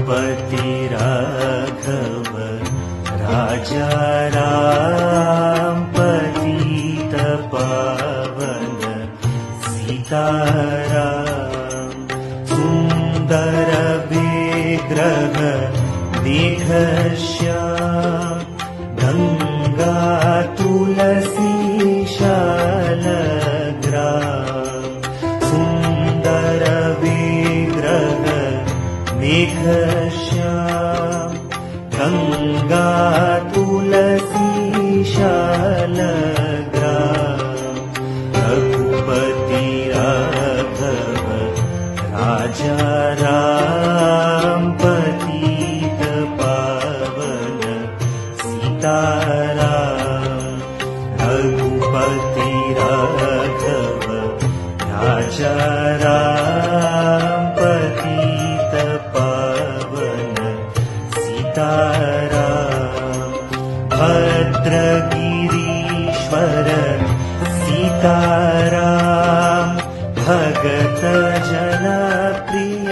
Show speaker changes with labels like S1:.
S1: रघुपति राघव राजा राम पतित पावन सीताराम। सुंदर विग्रह देख श्याम गंगा तुलसी शालग्राम। सुंदर विग्रह देख श्याम गंगा तुलसी शालग्राम। रघुपति राघव राजा राम पतित पावन सीताराम। रघुपति राघव राजा राम पतित पावन सीताराम। भद्रगिरीश्वर सीताराम भगत जना प्रिय